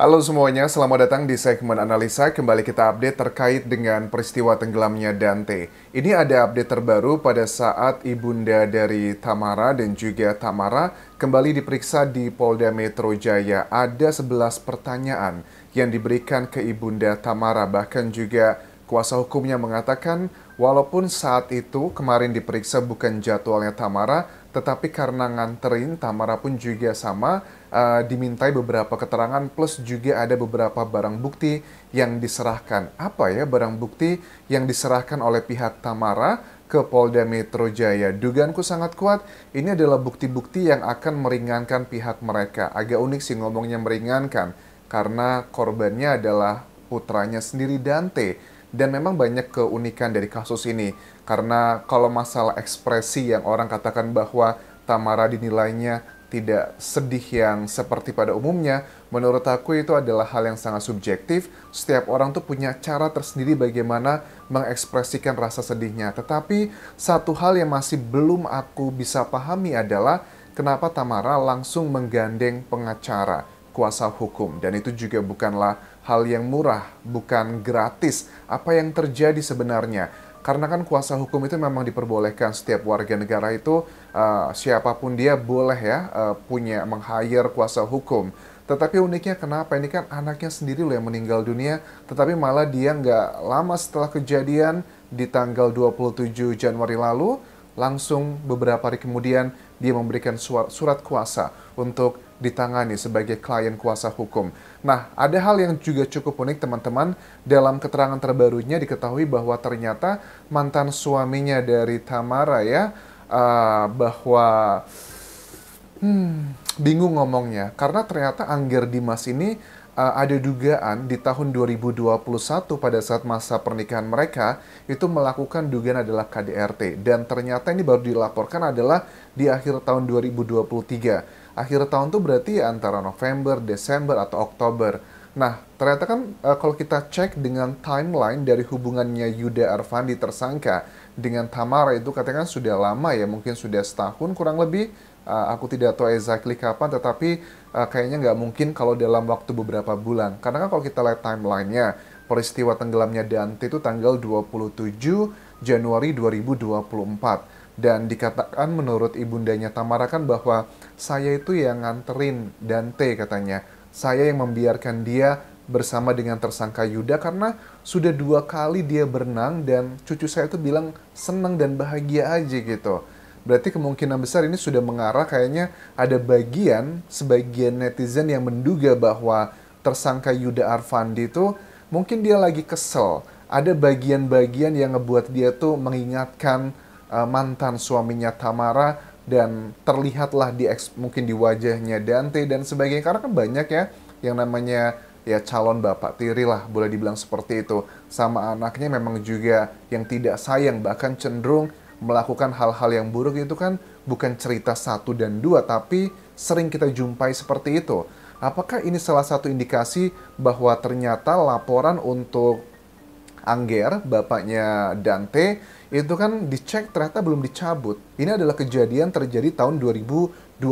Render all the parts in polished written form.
Halo semuanya, selamat datang di segmen analisa. Kembali kita update terkait dengan peristiwa tenggelamnya Dante. Ini ada update terbaru pada saat ibunda dari Tamara dan juga Tamara kembali diperiksa di Polda Metro Jaya. Ada 11 pertanyaan yang diberikan ke ibunda Tamara. Bahkan juga kuasa hukumnya mengatakan walaupun saat itu kemarin diperiksa bukan jadwalnya Tamara, tetapi karena nganterin, Tamara pun juga sama dimintai beberapa keterangan plus juga ada beberapa barang bukti yang diserahkan. Apa ya barang bukti yang diserahkan oleh pihak Tamara ke Polda Metro Jaya? Dugaanku sangat kuat, ini adalah bukti-bukti yang akan meringankan pihak mereka. Agak unik sih ngomongnya meringankan, karena korbannya adalah putranya sendiri Dante. Dan memang banyak keunikan dari kasus ini. Karena kalau masalah ekspresi yang orang katakan bahwa Tamara dinilainya tidak sedih yang seperti pada umumnya, menurut aku itu adalah hal yang sangat subjektif. Setiap orang tuh punya cara tersendiri bagaimana mengekspresikan rasa sedihnya. Tetapi satu hal yang masih belum aku bisa pahami adalah kenapa Tamara langsung menggandeng pengacara, kuasa hukum. Dan itu juga bukanlah hal yang murah, bukan gratis. Apa yang terjadi sebenarnya? Karena kan kuasa hukum itu memang diperbolehkan setiap warga negara itu siapapun dia boleh ya punya meng-hire kuasa hukum. Tetapi uniknya kenapa? Ini kan anaknya sendiri loh yang meninggal dunia, tetapi malah dia nggak lama setelah kejadian di tanggal 27 Januari lalu, langsung beberapa hari kemudian dia memberikan surat kuasa untuk ditangani sebagai klien kuasa hukum. Nah, ada hal yang juga cukup unik teman-teman. Dalam keterangan terbarunya diketahui bahwa ternyata mantan suaminya dari Tamara ya, bahwa bingung ngomongnya. Karena ternyata Angger Dimas ini ada dugaan di tahun 2021 pada saat masa pernikahan mereka itu melakukan dugaan adalah KDRT. Dan ternyata ini baru dilaporkan adalah di akhir tahun 2023. Akhir tahun tuh berarti antara November, Desember, atau Oktober. Nah, ternyata kan kalau kita cek dengan timeline dari hubungannya Yuda Arfandi tersangka dengan Tamara itu katanya kan sudah lama ya, mungkin sudah setahun kurang lebih. Aku tidak tahu exactly kapan, tetapi kayaknya nggak mungkin kalau dalam waktu beberapa bulan. Karena kan kalau kita lihat timelinenya, peristiwa tenggelamnya Dante itu tanggal 27 Januari 2024. Dan dikatakan menurut ibundanya Tamara kan bahwa saya itu yang nganterin Dante katanya. Saya yang membiarkan dia bersama dengan tersangka Yuda karena sudah 2 kali dia berenang dan cucu saya itu bilang senang dan bahagia aja gitu. Berarti kemungkinan besar ini sudah mengarah kayaknya ada sebagian netizen yang menduga bahwa tersangka Yuda Arfandi itu mungkin dia lagi kesel. Ada bagian-bagian yang ngebuat dia tuh mengingatkan mantan suaminya Tamara dan terlihatlah mungkin di wajahnya Dante dan sebagainya. Karena kan banyak ya yang namanya ya calon bapak tiri lah, boleh dibilang seperti itu. Sama anaknya memang juga yang tidak sayang, bahkan cenderung melakukan hal-hal yang buruk. Itu kan bukan cerita 1 dan 2, tapi sering kita jumpai seperti itu. Apakah ini salah satu indikasi bahwa ternyata laporan untuk Angger, bapaknya Dante, itu kan dicek ternyata belum dicabut. Ini adalah kejadian terjadi tahun 2021.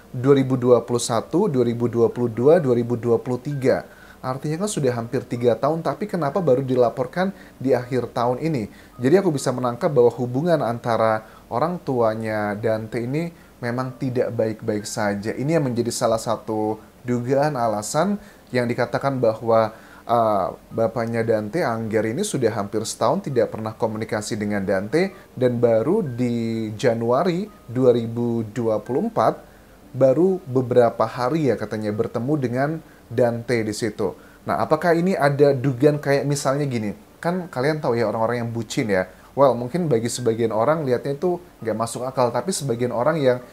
2021, 2022, 2023. Artinya kan sudah hampir 3 tahun, tapi kenapa baru dilaporkan di akhir tahun ini? Jadi aku bisa menangkap bahwa hubungan antara orang tuanya Dante ini memang tidak baik-baik saja. Ini yang menjadi salah satu dugaan alasan yang dikatakan bahwa bapaknya Dante, Angger ini sudah hampir setahun tidak pernah komunikasi dengan Dante, dan baru di Januari 2024 baru beberapa hari ya katanya bertemu dengan Dante di situ. Nah, apakah ini ada dugaan kayak misalnya gini, kan kalian tahu ya orang-orang yang bucin ya. Well, mungkin bagi sebagian orang lihatnya itu nggak masuk akal, tapi sebagian orang yang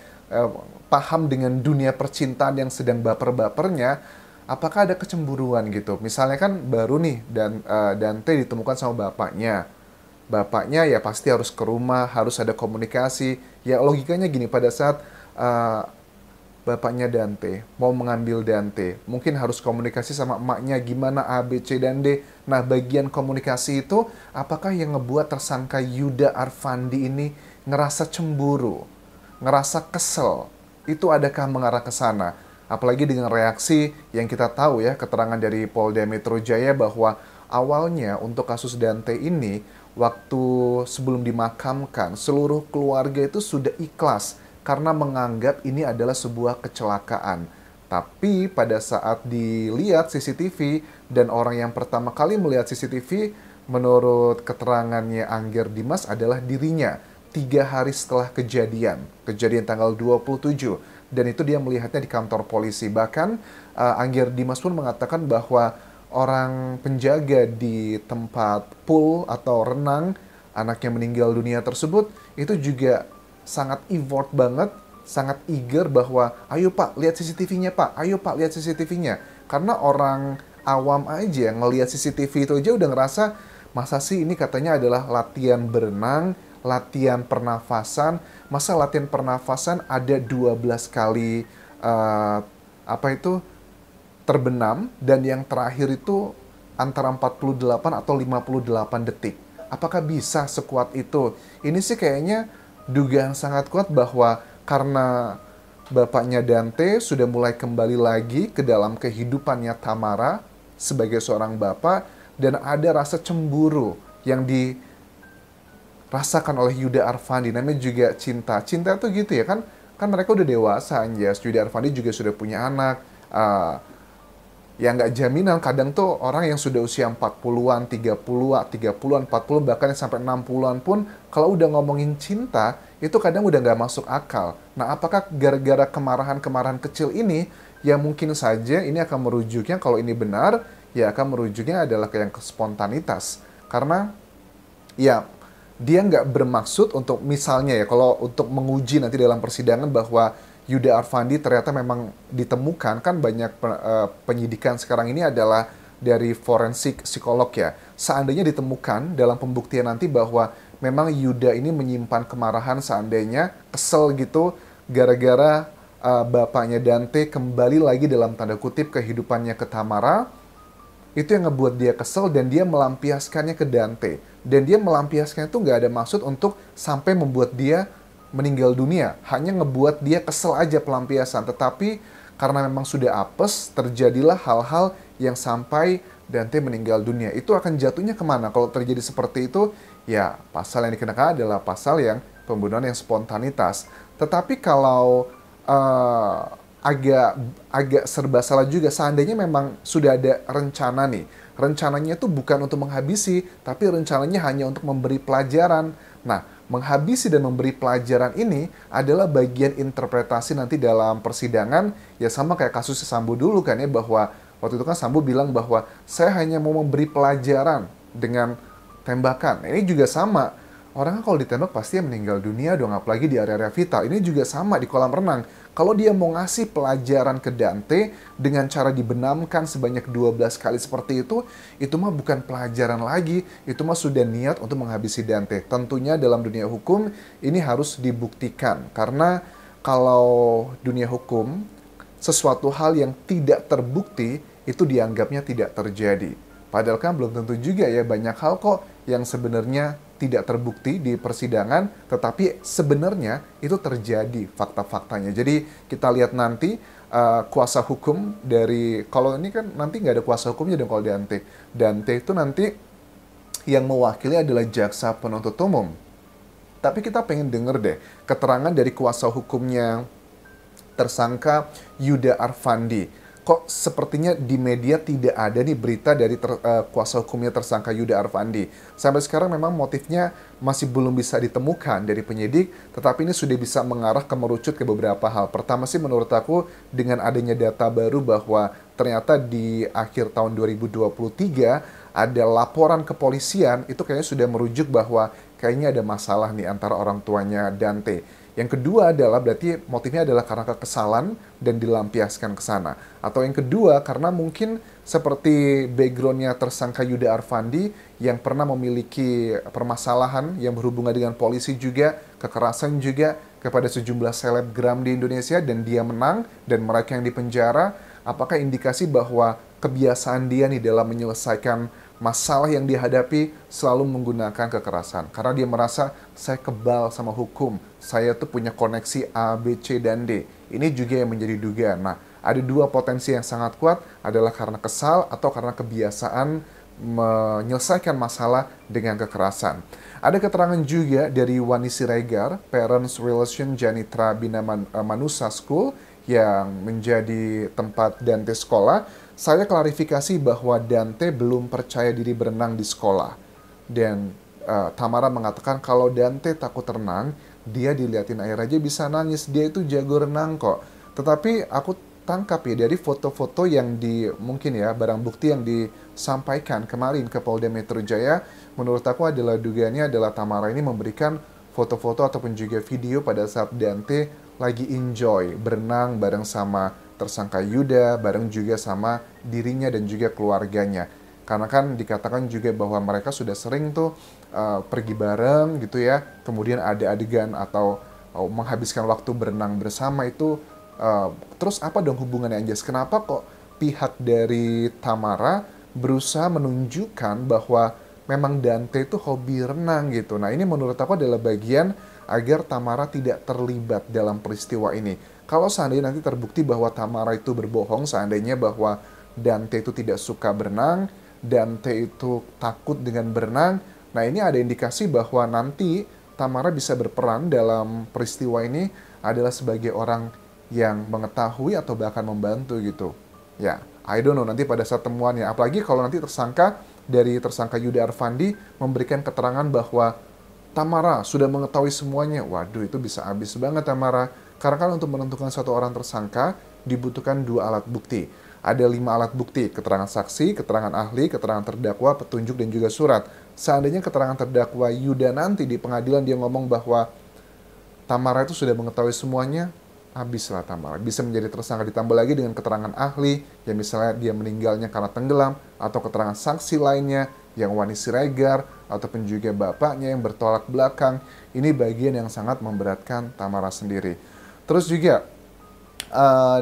paham dengan dunia percintaan yang sedang baper-bapernya, apakah ada kecemburuan gitu? Misalnya kan baru nih Dante ditemukan sama bapaknya. Bapaknya ya pasti harus ke rumah, harus ada komunikasi. Ya logikanya gini, pada saat bapaknya Dante mau mengambil Dante, mungkin harus komunikasi sama emaknya gimana A, B, C, dan D. Nah, bagian komunikasi itu apakah yang ngebuat tersangka Yuda Arfandi ini ngerasa cemburu, ngerasa kesel? Itu adakah mengarah ke sana? Apalagi dengan reaksi yang kita tahu ya, keterangan dari Polda Metro Jaya bahwa awalnya untuk kasus Dante ini, waktu sebelum dimakamkan, seluruh keluarga itu sudah ikhlas karena menganggap ini adalah sebuah kecelakaan. Tapi pada saat dilihat CCTV dan orang yang pertama kali melihat CCTV, menurut keterangannya Angger Dimas adalah dirinya 3 hari setelah kejadian tanggal 27, dan itu dia melihatnya di kantor polisi. Bahkan Angger Dimas pun mengatakan bahwa orang penjaga di tempat pool atau renang anaknya meninggal dunia tersebut itu juga sangat effort banget, sangat eager bahwa ayo Pak lihat CCTV-nya Pak, ayo Pak lihat CCTV-nya. Karena orang awam aja ngelihat CCTV itu aja udah ngerasa masa sih ini katanya adalah latihan berenang, latihan pernafasan, masa latihan pernafasan ada 12 kali apa itu terbenam dan yang terakhir itu antara 48 atau 58 detik. Apakah bisa sekuat itu? Ini sih kayaknya dugaan sangat kuat bahwa karena bapaknya Dante sudah mulai kembali lagi ke dalam kehidupannya Tamara sebagai seorang bapak dan ada rasa cemburu yang dirasakan oleh Yuda Arfandi. Namanya juga cinta. Cinta tuh gitu ya kan? Kan mereka udah dewasa, Anjas. Yuda Arfandi juga sudah punya anak. Ya nggak jaminan, kadang tuh orang yang sudah usia 40-an, 30-an, 40, bahkan sampai 60-an pun kalau udah ngomongin cinta, itu kadang udah nggak masuk akal. Nah, apakah gara-gara kemarahan-kemarahan kecil ini, ya mungkin saja ini akan merujuknya, kalau ini benar, ya akan merujuknya adalah ke yang spontanitas. Karena, ya, dia nggak bermaksud untuk, misalnya ya, kalau untuk menguji nanti dalam persidangan bahwa Yuda Arfandi ternyata memang ditemukan, kan banyak penyidikan sekarang ini adalah dari forensik psikolog ya. Seandainya ditemukan dalam pembuktian nanti bahwa memang Yuda ini menyimpan kemarahan, seandainya kesel gitu gara-gara bapaknya Dante kembali lagi dalam tanda kutip kehidupannya ke Tamara, itu yang ngebuat dia kesel dan dia melampiaskannya ke Dante. Dan dia melampiaskannya itu nggak ada maksud untuk sampai membuat dia meninggal dunia, hanya ngebuat dia kesel aja pelampiasan. Tetapi karena memang sudah apes, terjadilah hal-hal yang sampai Dante meninggal dunia. Itu akan jatuhnya kemana? Kalau terjadi seperti itu, ya pasal yang dikenakan adalah pasal yang pembunuhan yang spontanitas. Tetapi kalau agak serba salah juga, seandainya memang sudah ada rencana nih. Rencananya itu bukan untuk menghabisi, tapi rencananya hanya untuk memberi pelajaran. Nah, menghabisi dan memberi pelajaran ini adalah bagian interpretasi nanti dalam persidangan, ya sama kayak kasus Sambo dulu kan ya, bahwa waktu itu kan Sambo bilang bahwa saya hanya mau memberi pelajaran dengan tembakan. Nah, ini juga sama. Orang kan kalau ditembak pasti meninggal dunia dong, apalagi di area-area vital. Ini juga sama di kolam renang. Kalau dia mau ngasih pelajaran ke Dante dengan cara dibenamkan sebanyak 12 kali seperti itu mah bukan pelajaran lagi, itu mah sudah niat untuk menghabisi Dante. Tentunya dalam dunia hukum ini harus dibuktikan, karena kalau dunia hukum, sesuatu hal yang tidak terbukti itu dianggapnya tidak terjadi. Padahal kan belum tentu juga ya, banyak hal kok yang sebenarnya tidak terbukti di persidangan, tetapi sebenarnya itu terjadi fakta-faktanya. Jadi kita lihat nanti kuasa hukum dari, kalau ini kan nanti nggak ada kuasa hukumnya dong kalau Dante. Dante itu nanti yang mewakili adalah jaksa penuntut umum. Tapi kita pengen denger deh keterangan dari kuasa hukumnya tersangka Yuda Arfandi. Kok sepertinya di media tidak ada nih berita dari kuasa hukumnya tersangka Yuda Arfandi. Sampai sekarang memang motifnya masih belum bisa ditemukan dari penyidik, tetapi ini sudah bisa mengarah ke merucut ke beberapa hal. Pertama sih menurut aku dengan adanya data baru bahwa ternyata di akhir tahun 2023 ada laporan kepolisian, itu kayaknya sudah merujuk bahwa kayaknya ada masalah nih antara orang tuanya Dante. Yang kedua adalah berarti motifnya adalah karena kekesalan dan dilampiaskan ke sana. Atau yang kedua karena mungkin seperti backgroundnya tersangka Yuda Arfandi yang pernah memiliki permasalahan yang berhubungan dengan polisi juga, kekerasan juga kepada sejumlah selebgram di Indonesia dan dia menang dan mereka yang dipenjara. Apakah indikasi bahwa kebiasaan dia nih dalam menyelesaikan masalah yang dihadapi selalu menggunakan kekerasan. Karena dia merasa, saya kebal sama hukum. Saya tuh punya koneksi A, B, C, dan D. Ini juga yang menjadi dugaan. Nah, Ada dua potensi yang sangat kuat, adalah karena kesal atau karena kebiasaan menyelesaikan masalah dengan kekerasan. Ada keterangan juga dari Wani Siregar, Parents Relation Janitra Bina Manusa School, yang menjadi tempat Dante sekolah. Saya klarifikasi bahwa Dante belum percaya diri berenang di sekolah. Dan Tamara mengatakan kalau Dante takut renang, dia diliatin air aja bisa nangis, dia itu jago renang kok. Tetapi aku tangkap ya dari foto-foto yang mungkin ya barang bukti yang disampaikan kemarin ke Polda Metro Jaya, menurut aku adalah dugaannya adalah Tamara ini memberikan foto-foto ataupun juga video pada saat Dante lagi enjoy berenang bareng sama tersangka Yuda, bareng juga sama dirinya dan juga keluarganya. Karena kan dikatakan juga bahwa mereka sudah sering tuh pergi bareng gitu ya, kemudian ada adegan atau menghabiskan waktu berenang bersama itu. Terus apa dong hubungannya Anjas? Kenapa kok pihak dari Tamara berusaha menunjukkan bahwa memang Dante itu hobi renang gitu. Nah ini menurut aku adalah bagian agar Tamara tidak terlibat dalam peristiwa ini. Kalau seandainya nanti terbukti bahwa Tamara itu berbohong, seandainya bahwa Dante itu tidak suka berenang, Dante itu takut dengan berenang, nah ini ada indikasi bahwa nanti Tamara bisa berperan dalam peristiwa ini adalah sebagai orang yang mengetahui atau bahkan membantu gitu. Ya, I don't know nanti pada saat temuannya. Apalagi kalau nanti tersangka Yuda Arfandi memberikan keterangan bahwa Tamara sudah mengetahui semuanya. Waduh, itu bisa habis banget Tamara. Karena kan untuk menentukan satu orang tersangka dibutuhkan 2 alat bukti. Ada 5 alat bukti, keterangan saksi, keterangan ahli, keterangan terdakwa, petunjuk, dan juga surat. Seandainya keterangan terdakwa Yuda nanti di pengadilan dia ngomong bahwa Tamara itu sudah mengetahui semuanya, habislah Tamara. Bisa menjadi tersangka, ditambah lagi dengan keterangan ahli, yang misalnya dia meninggalnya karena tenggelam, atau keterangan saksi lainnya, yang Wani Siregar, ataupun juga bapaknya yang bertolak belakang. Ini bagian yang sangat memberatkan Tamara sendiri. Terus juga,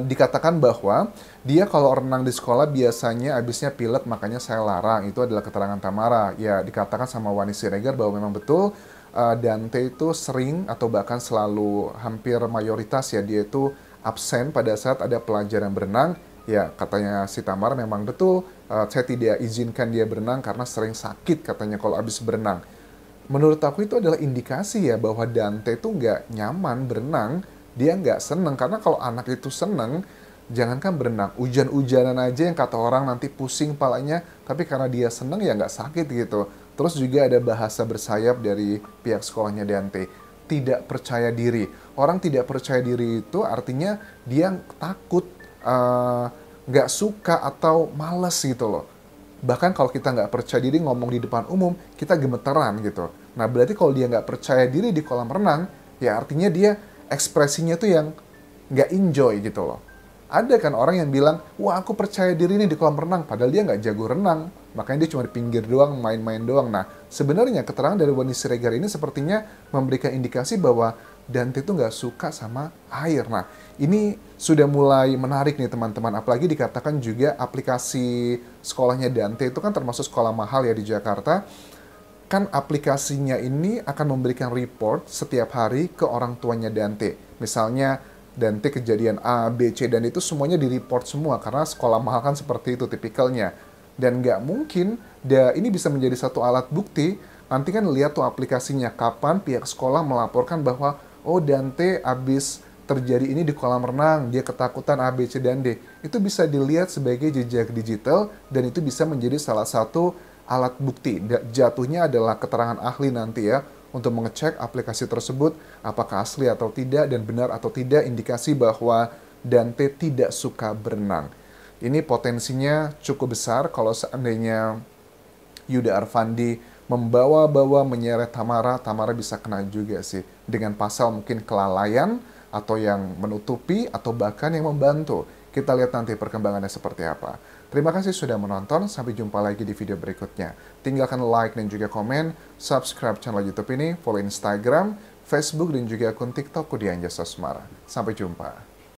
dikatakan bahwa dia kalau renang di sekolah biasanya habisnya pilek, makanya saya larang. Itu adalah keterangan Tamara. Ya, dikatakan sama Wani Siregar bahwa memang betul Dante itu sering atau bahkan selalu hampir mayoritas ya dia itu absen pada saat ada pelajaran berenang. Ya, katanya si Tamara memang betul, saya tidak izinkan dia berenang karena sering sakit katanya kalau habis berenang. Menurut aku itu adalah indikasi ya bahwa Dante itu nggak nyaman berenang, dia nggak seneng. Karena kalau anak itu seneng, jangankan berenang, hujan-hujanan aja yang kata orang nanti pusing palanya, tapi karena dia seneng ya nggak sakit gitu. Terus juga ada bahasa bersayap dari pihak sekolahnya Dante, tidak percaya diri. Orang tidak percaya diri itu artinya dia takut, nggak suka atau males gitu loh. Bahkan kalau kita nggak percaya diri ngomong di depan umum, kita gemeteran gitu. Nah berarti kalau dia nggak percaya diri di kolam renang, ya artinya dia ekspresinya tuh yang nggak enjoy gitu loh. Ada kan orang yang bilang, wah aku percaya diri nih di kolam renang, padahal dia nggak jago renang. Makanya dia cuma di pinggir doang, main-main doang. Nah, sebenarnya keterangan dari Wani Siregar ini sepertinya memberikan indikasi bahwa Dante itu nggak suka sama air. Nah, ini sudah mulai menarik nih teman-teman. Apalagi dikatakan juga aplikasi sekolahnya Dante itu kan termasuk sekolah mahal ya di Jakarta. Kan aplikasinya ini akan memberikan report setiap hari ke orang tuanya Dante. Misalnya, Dante kejadian A, B, C, dan itu semuanya di-report semua. Karena sekolah mahal kan seperti itu tipikalnya. Dan nggak mungkin, ini bisa menjadi satu alat bukti. Nanti kan lihat tuh aplikasinya, kapan pihak sekolah melaporkan bahwa, oh Dante abis terjadi ini di kolam renang, dia ketakutan A, B, C, dan D. Itu bisa dilihat sebagai jejak digital, dan itu bisa menjadi salah satu alat bukti. Jatuhnya adalah keterangan ahli nanti ya, untuk mengecek aplikasi tersebut apakah asli atau tidak dan benar atau tidak indikasi bahwa Dante tidak suka berenang. Ini potensinya cukup besar kalau seandainya Yuda Arfandi membawa-bawa menyeret Tamara, Tamara bisa kena juga sih dengan pasal mungkin kelalaian atau yang menutupi atau bahkan yang membantu. Kita lihat nanti perkembangannya seperti apa. Terima kasih sudah menonton, sampai jumpa lagi di video berikutnya. Tinggalkan like dan juga komen, subscribe channel YouTube ini, follow Instagram, Facebook, dan juga akun TikTokku di Anjas Sosmara. Sampai jumpa.